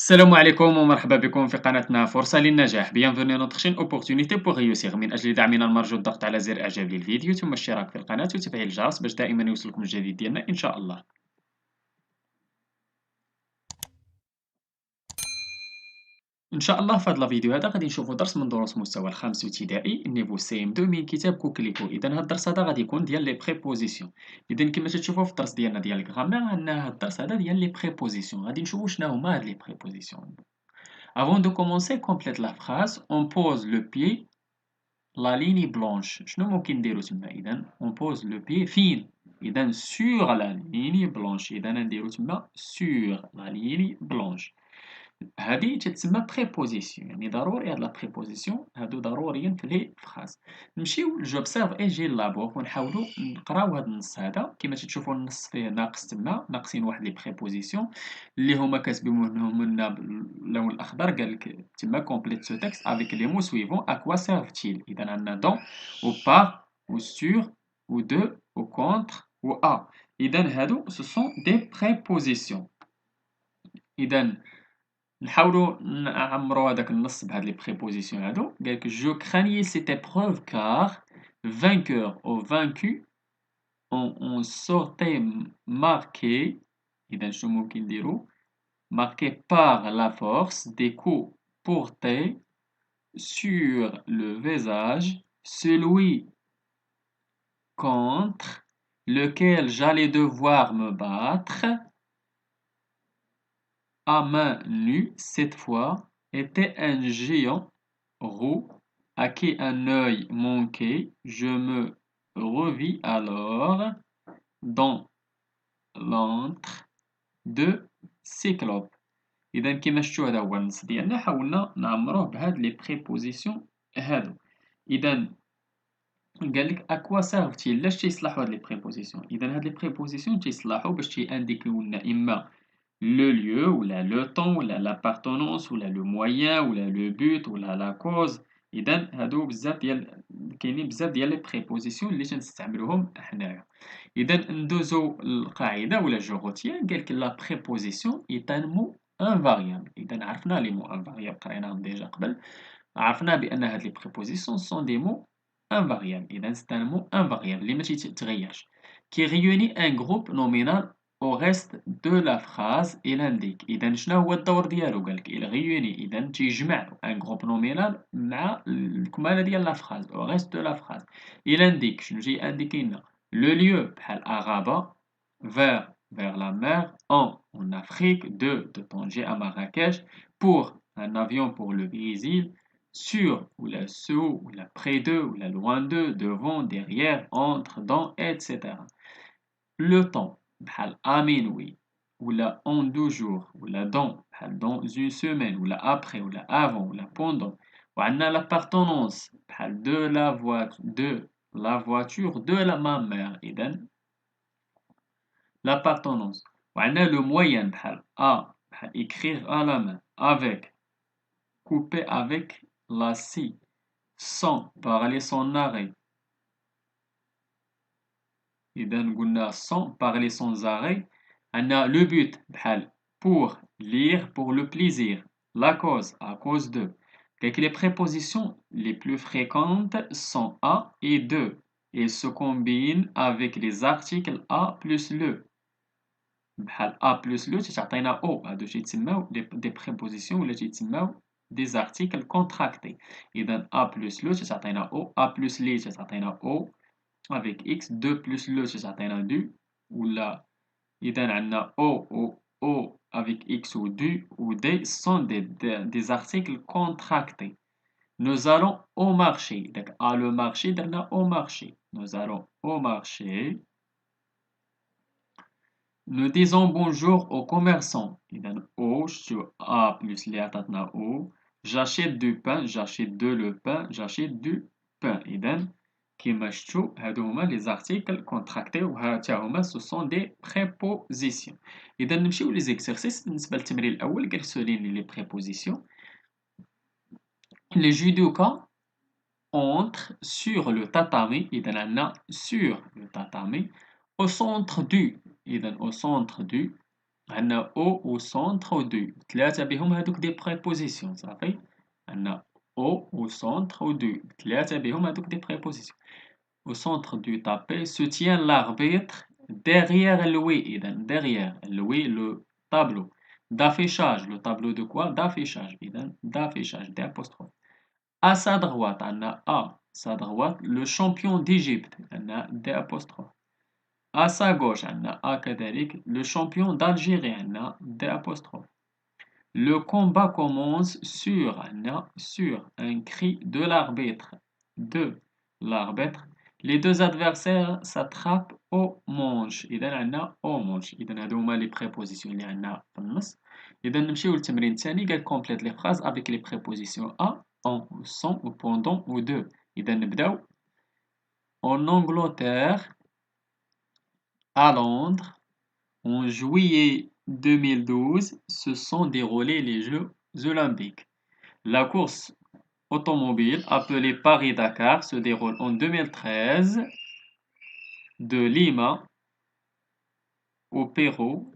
السلام عليكم ومرحبا بكم في قناتنا فرصة للنجاح. Bienvenue à notre chaîne Opportunité pour réussir. من أجل دعمنا المرجو الضغط على زر إعجاب للفيديو ثم الاشتراك في القناة وتفعيل الجرس باش دائما يوصلكم الجديد ديالنا إن شاء الله. إن شاء الله في هذا الفيديو هذا غادي نشوفوا درس من دروس مستوى الخامس ابتدائي النيفو سي ام 2 من كتاب كوكليكو. إذا هذا الدرس هذا غادي يكون ديال لي بريبوزيسيون. إذا كما تشوفوا في الدرس ديالنا ديال الغرامير عندنا هذا الدرس هذا ديال لي بريبوزيسيون. غادي نشوفوا شنو هما هاد لي بريبوزيسيون. Avant de commencer, complète la phrase. On pose le pied la ligne blanche. شنو ممكن نديرو تما؟ إذا on pose le pied فين؟ إذا sur la ligne blanche. إذا نديرو تما sur la ligne blanche. هذه تتسمى préposition. يعني ضروري هاد لا préposition هادو ضروريين في لي فراز. نمشيو j'observe et j'élabore ونحاولو نقراو هاد النص هذا. كما تشوفوا النص فيه ناقص تما ناقصين واحد لي préposition اللي هما كاتبينهم لنا باللون الأخضر. قالك تما complète ce texte avec les mots suivants. À quoi servent-ils؟ إذا عندنا dans ou par ou sur ou de ou contre ou à. إذا هادو ce sont des prépositions. إذا نحاولوا نعمروا هذاك النص بهاد لي بريبوزيسيون هادو. قالك جو craignais cette épreuve car vainqueur ou vaincu on sortait marqué. إذا شنو ممكن نديرو؟ marqué par la force des coups portés sur le visage, celui contre lequel j'allais devoir me battre à main nue cette fois était un géant roux à qui un œil manquait. Je me revis alors dans l'antre de Cyclope. إذا كيما شفتوا هذا هو النص ديالنا حاولنا نعمروه بهاد لي بريبوزيسيون هادو. إذا قالك أكوا سيرفتيل؟ لاش تيصلحوا هاد لي بريبوزيسيون؟ إذا هاد لي بريبوزيسيون تيصلحوا باش تيانديكيو لنا إما le lieu ou le temps ou l'appartenance ou le moyen ou le but ou la cause. إذا هادو بزاف ديال كاينين بزاف ديال لي بريبوزيسيون اللي تنستعملوهم حنايا. إذا ندوزو للقاعدة ولا جو روتيان. قالك لا بريبوزيسيون est un mot invariable. إذا عرفنا لي مو invariable قريناهم ديجا قبل. عرفنا بأن هاد لي بريبوزيسيون sont des mots invariables. إذا c'est un mot invariable اللي ما تيتغيرش qui réunit un groupe nominal au reste de la phrase. il indique. إذا شنو هو الدور ديالو؟ قالك il réunit. إذا تيجمع un groupe nominal مع الكمالة ديال la phrase au reste de la phrase. il indique. شنو تيأنديكي لنا؟ le lieu بحال Araba, vers la mer, en Afrique, de Tanger à Marrakech, pour un avion pour le Brésil, sur ou la sous ou la près de ou la loin de, devant, derrière, entre, dans, etc. Le temps بحال à minuit ou la en 2 jours ou la بحال dans une semaine ou la après ou la avant ou la pendant. وعندنا l'appartenance بحال de la voiture de ma mère. إذا l'appartenance. وعندنا le moyen بحال بحال écrire à la main, avec, couper avec la scie, sans, parler sans arrêt. إذا قلنا sans, parler sans arrêt. عندنا le but بحال pour, lire pour le plaisir, la cause à cause de. Les prépositions les plus fréquentes sont à et de et se combinent avec les articles à plus le. بحال A plus le تتعطينا O. هادو تيتسماو des prépositions ولا تيتسماو des articles contractés. إذا A plus le تتعطينا O, A plus les تتعطينا O avec X, 2 plus le تتعطينا du ولا. إذا عندنا O ou O avec X ou du ou des sont des articles contractés. Nous allons au marché. Donc à le marché درنا au marché. Nous allons au marché. Nous disons bonjour aux commerçants. إذا O sur A plus les عطاتنا O. J'achète du pain, j'achète le pain, j'achète du pain. إذا كيما شفتوا هادو هما les articles contractés وها تا هما ce sont des prépositions. إذا نمشيو لي زيكسيرسيس. بالنسبة للتمرين الأول قالك سوليني لي prépositions. Les judokas entrent sur le tatami. إذا عندنا sur le tatami au centre du. إذا au centre du عندنا au centre du ثلاثة بهم هادوك دي prépositions صافي عندنا au centre du ثلاثة بهم هادوك دي prépositions au centre du tapis se tient l'arbitre derrière Louis إذا derrière Louis le tableau d'affichage le tableau de quoi d'affichage إذا d'affichage d'apostrophe à sa droite عندنا à sa droite le champion d'Égypte عندنا d'apostrophe à sa gauche عندنا A كذلك le champion d'Algérie عندنا D apostrophe le combat commence sur un cri de l'arbitre les deux adversaires s'attrapent aux manches إذا عندنا aux manches إذا هادو هما les prépositions اللي عندنا في النص إذا نمشيو للتمرين الثاني قال complète les phrases avec les prépositions à en sans ou pendant ou de إذا نبداو en Angleterre à Londres, en juillet 2012, se sont déroulés les Jeux olympiques. La course automobile, appelée Paris-Dakar, se déroule en 2013 de Lima au Pérou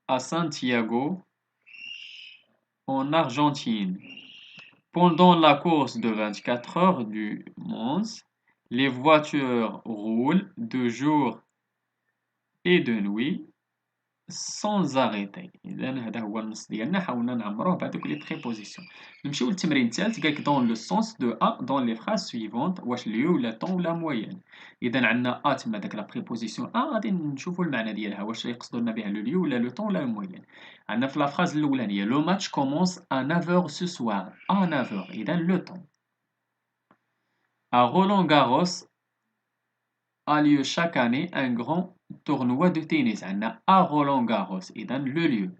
à Santiago en Argentine. Pendant la course de 24 heures du Mans, les voitures roulent de jour et de nuit sans arrêter. إذا هذا هو النص ديالنا حاولنا نعمروه بهذوك لي بريبوزيسيون. نمشيو للتمرين الثالث قالك dans le sens de A dans les phrases suivantes واش lieu ولا temps ولا moyenne. إذا عندنا A تما داك لا بريبوزيسيون A غادي نشوفوا المعنى ديالها واش يقصدوا لنا بها لو lieu ولا لو temps ولا لو moyenne. عندنا في لا phrase الأولانية le match commence à 9h ce soir. À 9h إذا le temps. À Roland-Garros a lieu chaque année un grand tournoi de tennis. عندنا à Roland-Garros إذا le lieu.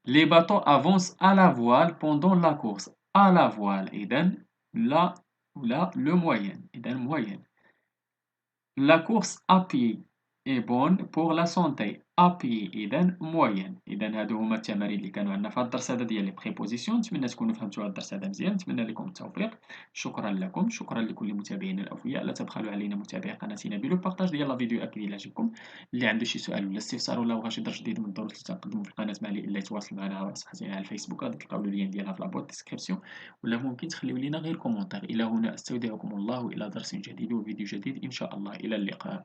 Les bateaux avancent à la voile pendant la course. À la voile إذا la le moyen إذا moyenne. La course à pied est bonne pour la santé. À pied إذا moyenne. إذا هادو هما التمارين اللي كانوا عندنا في هاد الدرس هذا ديال لي بريبوزيسيون. نتمنى تكونوا فهمتوا هاد الدرس هذا مزيان. نتمنى لكم التوفيق. شكرا لكم. شكرا لكل متابعينا الأوفياء. لا تبخلوا علينا متابعي قناتنا بالبارطاج ديال لا فيديو أكيد إلا عجبكم. اللي عنده شي سؤال ولا استفسار ولا بغى شي درس جديد من الدروس اللي تنقدموا في القناة مع لي الا يتواصل معنا على صفحتنا على الفيسبوك غادي تلقاو اللين ديالها في لابوط ديسكريبسيون ولا ممكن تخليو لينا غير كومونتير. إلى هنا استودعكم الله إلى درس جديد وفيديو جديد إن شاء الله. إلى اللقاء.